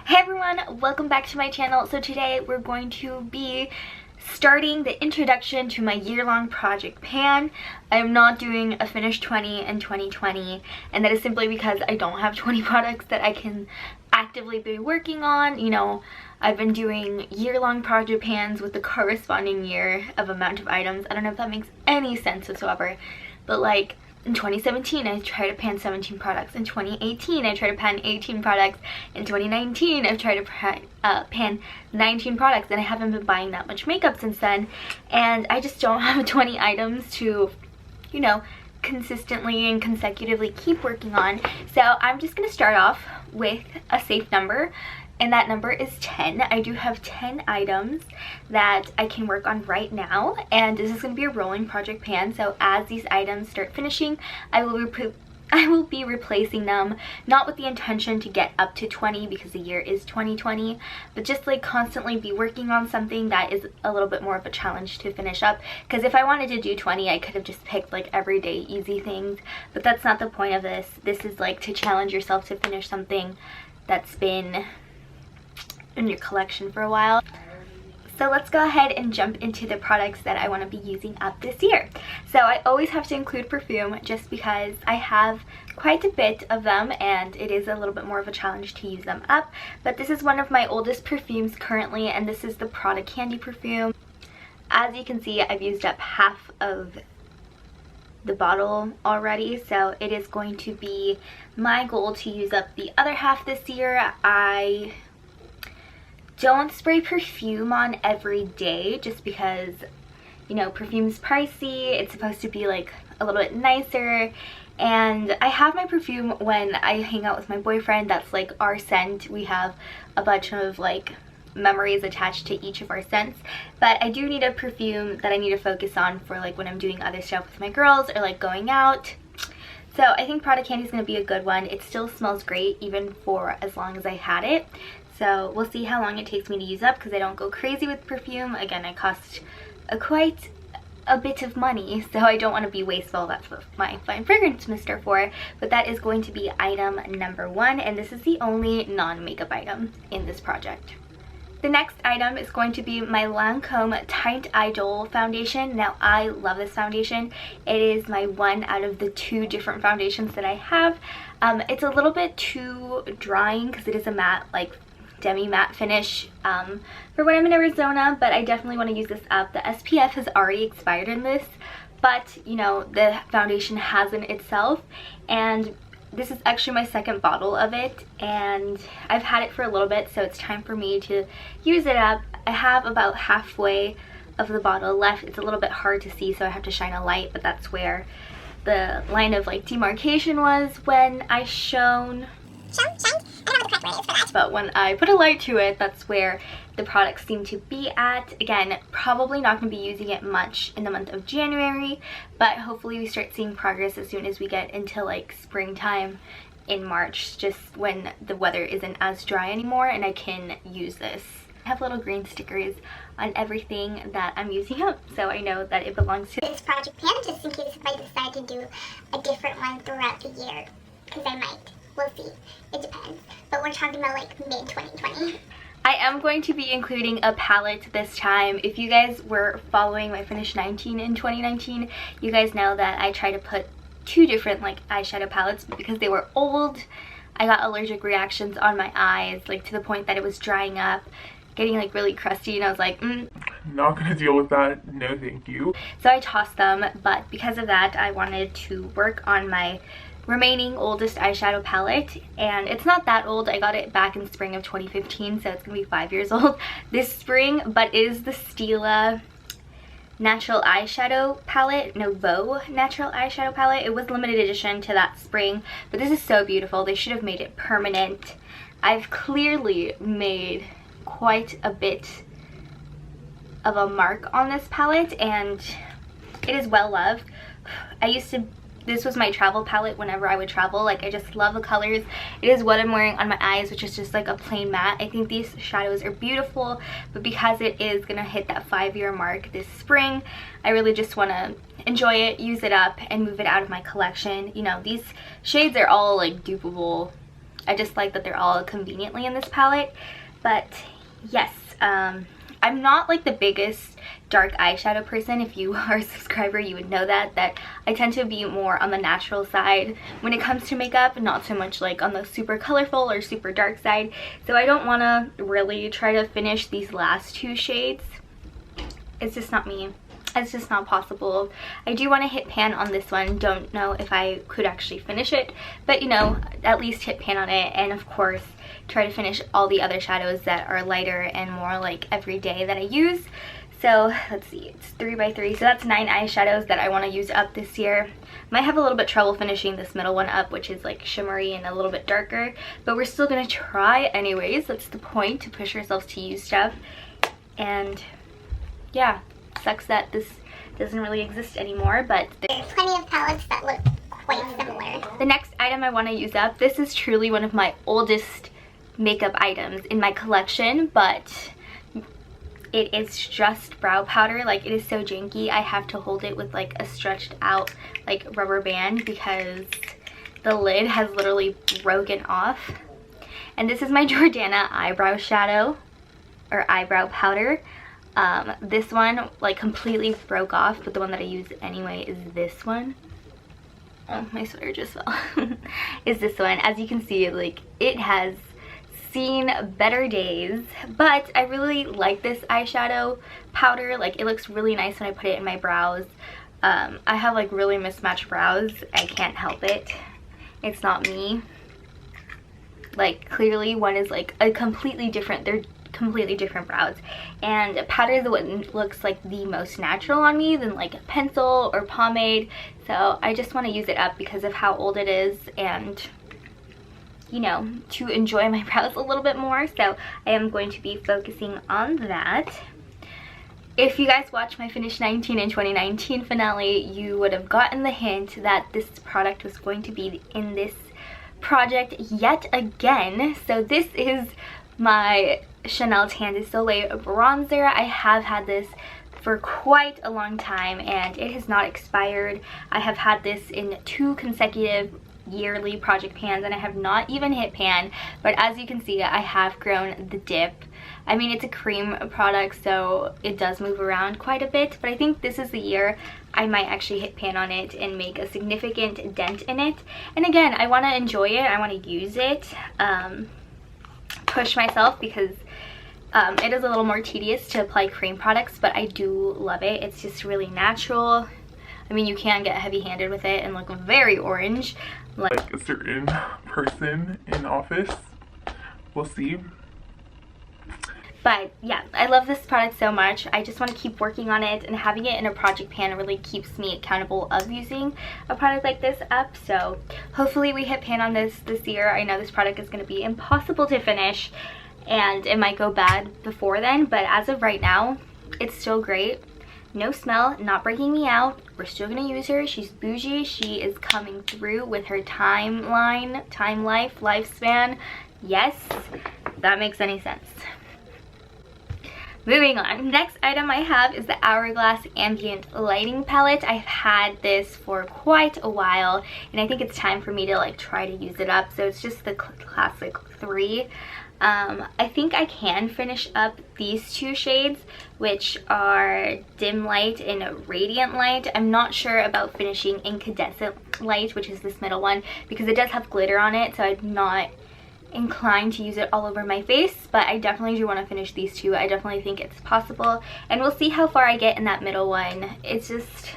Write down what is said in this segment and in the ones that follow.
Hey everyone, welcome back to my channel. So today we're going to be starting the introduction to my year-long project pan. I am not doing a finished 20 in 2020, and that is simply because I don't have 20 products that I can actively be working on. You know, I've been doing year-long project pans with the corresponding year of amount of items. I don't know if that makes any sense whatsoever, but like in 2017, I tried to pan 17 products. In 2018, I tried to pan 18 products. In 2019, I've tried to pan 19 products, and I haven't been buying that much makeup since then. And I just don't have 20 items to, you know, consistently and consecutively keep working on. So I'm just going to start off with a safe number, and that number is 10. I do have 10 items that I can work on right now, and this is going to be a rolling project pan. So as these items start finishing, I will be replacing them, not with the intention to get up to 20 because the year is 2020, but just like constantly be working on something that is a little bit more of a challenge to finish up. Because if I wanted to do 20, I could have just picked like everyday easy things, but that's not the point of this. This is like to challenge yourself to finish something that's been in your collection for a while. So let's go ahead and jump into the products that I want to be using up this year. So I always have to include perfume just because I have quite a bit of them and it is a little bit more of a challenge to use them up. But this is one of my oldest perfumes currently, and this is the Prada Candy perfume. As you can see, I've used up half of the bottle already, so it is going to be my goal to use up the other half this year. I don't spray perfume on every day just because, you know, perfume's pricey. It's supposed to be like a little bit nicer, and I have my perfume when I hang out with my boyfriend. That's like our scent. We have a bunch of like memories attached to each of our scents, but I do need a perfume that I need to focus on for like when I'm doing other stuff with my girls or like going out. So I think Prada Candy is going to be a good one. It still smells great even for as long as I had it. So we'll see how long it takes me to use up because I don't go crazy with perfume. Again, it costs quite a bit of money, so I don't want to be wasteful. That's what my fine fragrance mister for. But that is going to be item number 1, and this is the only non-makeup item in this project. The next item is going to be my Lancome Tint Idol foundation. Now, I love this foundation. It is my one out of the 2 different foundations that I have. It's a little bit too drying because it is a matte, like demi-matte finish for when I'm in Arizona, but I definitely want to use this up. The SPF has already expired in this, but you know, the foundation hasn't itself, and this is actually my second bottle of it, and I've had it for a little bit, so it's time for me to use it up. I have about halfway of the bottle left. It's a little bit hard to see, so I have to shine a light, but that's where the line of like demarcation was when I shone. But when I put a light to it, that's where the products seem to be at. Again, probably not going to be using it much in the month of January, but hopefully we start seeing progress as soon as we get into like springtime in March, just when the weather isn't as dry anymore and I can use this. I have little green stickers on everything that I'm using up, so I know that it belongs to this project pan, just in case if I decide to do a different one throughout the year, because I might. We'll see. It depends. But we're talking about like mid-2020. I am going to be including a palette this time. If you guys were following my Finish 19 in 2019, you guys know that I try to put 2 different like eyeshadow palettes, but because they were old, I got allergic reactions on my eyes, like to the point that it was drying up, getting like really crusty, and I was like, not gonna deal with that, no thank you. So I tossed them, but because of that, I wanted to work on my remaining oldest eyeshadow palette, and it's not that old. I got it back in spring of 2015, so it's gonna be 5 years old this spring, but it is the Stila Natural Eyeshadow Palette, Nouveau Natural Eyeshadow Palette. It was limited edition to that spring, but this is so beautiful. They should have made it permanent. I've clearly made quite a bit of a mark on this palette, and it is well loved. This was my travel palette whenever I would travel. Like, I just love the colors. It is what I'm wearing on my eyes, which is just like a plain matte. I think these shadows are beautiful, but because it is gonna hit that 5-year mark this spring, I really just want to enjoy it, use it up, and move it out of my collection. You know, these shades are all like dupeable I just like that they're all conveniently in this palette. But yes, I'm not like the biggest dark eyeshadow person. If you are a subscriber, you would know that I tend to be more on the natural side when it comes to makeup, not so much like on the super colorful or super dark side. So I don't want to really try to finish these last two shades. It's just not me. It's just not possible. I do want to hit pan on this one. Don't know if I could actually finish it, but you know, at least hit pan on it, and of course try to finish all the other shadows that are lighter and more like everyday that I use. So let's see, it's 3x3, so that's 9 eyeshadows that I want to use up this year. Might have a little bit trouble finishing this middle one up, which is like shimmery and a little bit darker, but we're still gonna try anyways. That's the point, to push ourselves to use stuff. And yeah, sucks that this doesn't really exist anymore, but there's plenty of palettes that look quite similar. The next item I want to use up, this is truly one of my oldest makeup items in my collection, but it is just brow powder. Like, it is so janky. I have to hold it with like a stretched out like rubber band because the lid has literally broken off. And this is my Jordana eyebrow shadow or eyebrow powder. This one like completely broke off, but the one that I use anyway is this one. Oh, my sweater just fell. Is this one. As you can see, like, it has seen better days, but I really like this eyeshadow powder. Like, it looks really nice when I put it in my brows. I have like really mismatched brows. I can't help it. It's not me. Like, clearly one is like a completely different, they're completely different brows, and powder is what looks like the most natural on me than like a pencil or pomade. So I just want to use it up because of how old it is, and you know, to enjoy my brows a little bit more. So I am going to be focusing on that. If you guys watched my Finish 19 in 2019 finale, you would have gotten the hint that this product was going to be in this project yet again. So this is my Chanel Tan de Soleil bronzer. I have had this for quite a long time and it has not expired. I have had this in 2 consecutive yearly project pans and I have not even hit pan, but as you can see, I have grown the dip. I mean, it's a cream product, so it does move around quite a bit, but I think this is the year I might actually hit pan on it and make a significant dent in it. And again, I want to enjoy it, I want to use it, push myself, because it is a little more tedious to apply cream products, but I do love it. It's just really natural. I mean, you can get heavy-handed with it and look very orange. Like a certain person in office. We'll see. But yeah, I love this product so much. I just want to keep working on it, and having it in a project pan really keeps me accountable of using a product like this up. So hopefully we hit pan on this year. I know this product is going to be impossible to finish and it might go bad before then, but as of right now, it's still great. No smell, not breaking me out. We're still gonna use her. She's bougie. She is coming through with her timeline, lifespan. Yes, if that makes any sense. Moving on, next item I have is the Hourglass Ambient Lighting palette. I've had this for quite a while and I think it's time for me to like try to use it up. So it's just the classic 3. I think I can finish up these 2 shades, which are Dim Light and Radiant Light. I'm not sure about finishing Incandescent Light, which is this middle one, because it does have glitter on it, so I'm not inclined to use it all over my face, but I definitely do want to finish these 2. I definitely think it's possible, and we'll see how far I get in that middle one. It's just,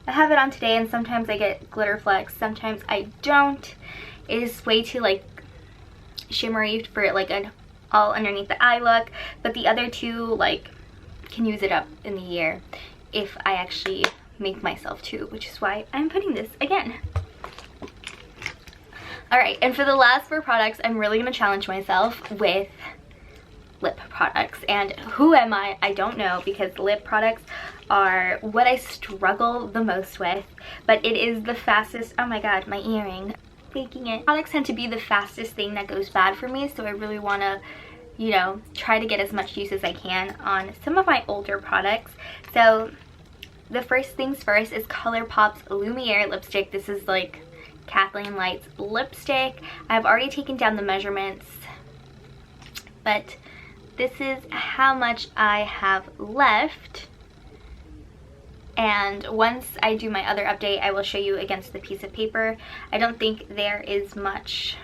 I have it on today and sometimes I get glitter flecks, sometimes I don't. It is way too like shimmery for like an all underneath the eye look, but the other 2 like can use it up in the year if I actually make myself to, which is why I'm putting this again. Alright, and for the last 4 products, I'm really going to challenge myself with lip products. And who am I? I don't know, because lip products are what I struggle the most with, but it is the fastest. Oh my god, my earring. Faking it. Products tend to be the fastest thing that goes bad for me, so I really want to, you know, try to get as much use as I can on some of my older products. So the first things first is ColourPop's Lumiere lipstick. This is like Kathleen Lights lipstick. I've already taken down the measurements, but this is how much I have left. And once I do my other update, I will show you against the piece of paper. I don't think there is much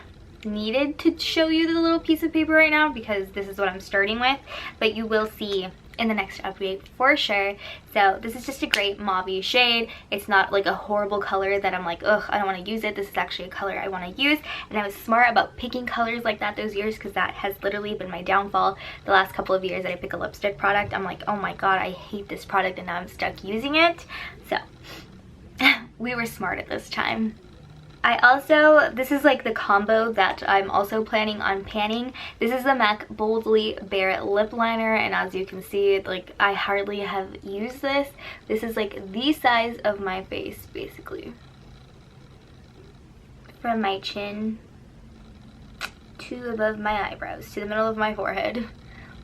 needed to show you the little piece of paper right now because this is what I'm starting with, but you will see in the next update for sure. So this is just a great mauve shade. It's not like a horrible color that I'm like, ugh, I don't want to use it. This is actually a color I want to use, and I was smart about picking colors like that those years because that has literally been my downfall the last couple of years that I pick a lipstick product. I'm like, oh my god, I hate this product, and now I'm stuck using it. So we were smart at this time. I also, this is like the combo that I'm also planning on panning. This is the MAC Boldly Bare Lip Liner, and as you can see, like, I hardly have used this. This is like the size of my face, basically. From my chin to above my eyebrows, to the middle of my forehead.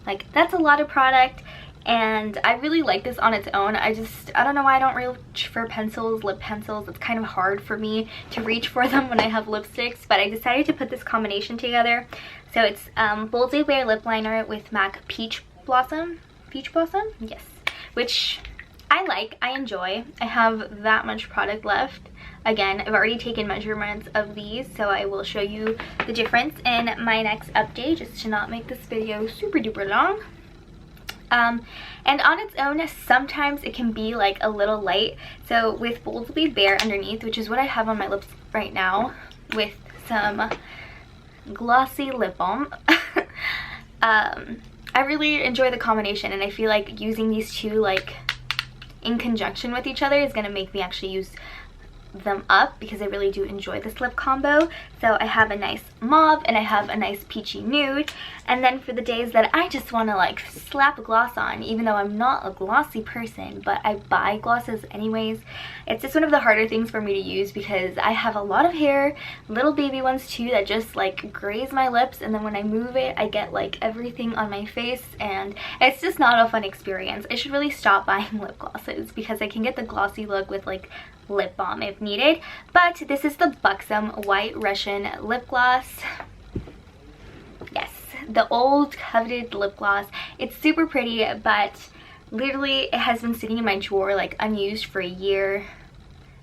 Like, that's a lot of product. And I really like this on its own. I don't know why I don't reach for pencils, lip pencils. It's kind of hard for me to reach for them when I have lipsticks, but I decided to put this combination together. So it's Boldly Bare Lip Liner with MAC Peach Blossom? Yes. Which I like, I enjoy. I have that much product left. Again, I've already taken measurements of these, so I will show you the difference in my next update, just to not make this video super duper long. And on its own, sometimes it can be like a little light. So with Boldly Bare underneath, which is what I have on my lips right now, with some glossy lip balm, I really enjoy the combination, and I feel like using these two like in conjunction with each other is going to make me actually use them up, because I really do enjoy this lip combo. So I have a nice mauve and I have a nice peachy nude, and then for the days that I just want to like slap a gloss on, even though I'm not a glossy person, but I buy glosses anyways, it's just one of the harder things for me to use because I have a lot of hair, little baby ones too, that just like graze my lips, and then when I move it I get like everything on my face, and it's just not a fun experience. I should really stop buying lip glosses because I can get the glossy look with like lip balm if needed. But this is the Buxom White Russian lip gloss. Yes, the old coveted lip gloss. It's super pretty, but literally it has been sitting in my drawer like unused for a year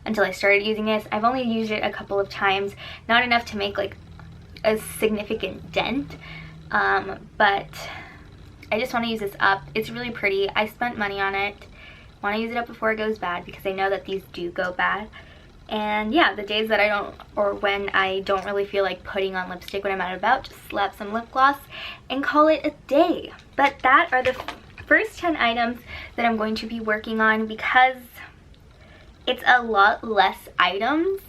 until I started using this. I've only used it a couple of times, not enough to make like a significant dent, but I just want to use this up. It's really pretty. I spent money on it. Want to use it up before it goes bad because I know that these do go bad. And yeah, the days that I don't, or when I don't really feel like putting on lipstick when I'm out and about, just slap some lip gloss and call it a day. But that are the first 10 items that I'm going to be working on because it's a lot less items.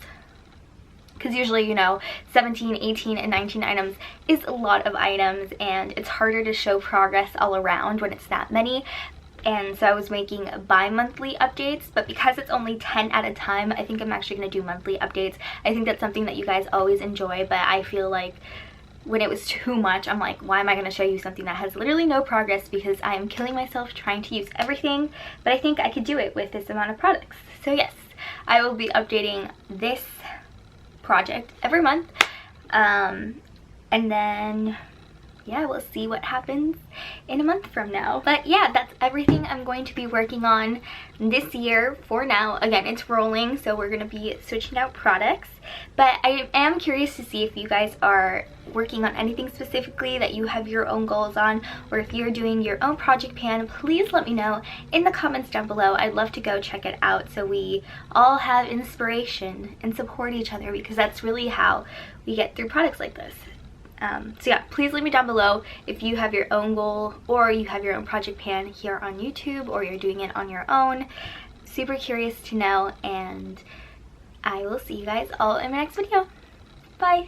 Because usually, you know, 17, 18, and 19 items is a lot of items, and it's harder to show progress all around when it's that many. And so I was making bi-monthly updates, but because it's only 10 at a time, I think I'm actually going to do monthly updates. I think that's something that you guys always enjoy, but I feel like when it was too much, I'm like, why am I going to show you something that has literally no progress, because I am killing myself trying to use everything, but I think I could do it with this amount of products. So yes, I will be updating this project every month, and then yeah, we'll see what happens in a month from now. But yeah, that's everything I'm going to be working on this year for now. Again, it's rolling, so we're going to be switching out products. But I am curious to see if you guys are working on anything specifically that you have your own goals on, or if you're doing your own project pan. Please let me know in the comments down below. I'd love to go check it out so we all have inspiration and support each other, because that's really how we get through products like this. So yeah, please leave me down below if you have your own goal, or you have your own project pan here on YouTube, or you're doing it on your own. Super curious to know, and I will see you guys all in my next video. Bye!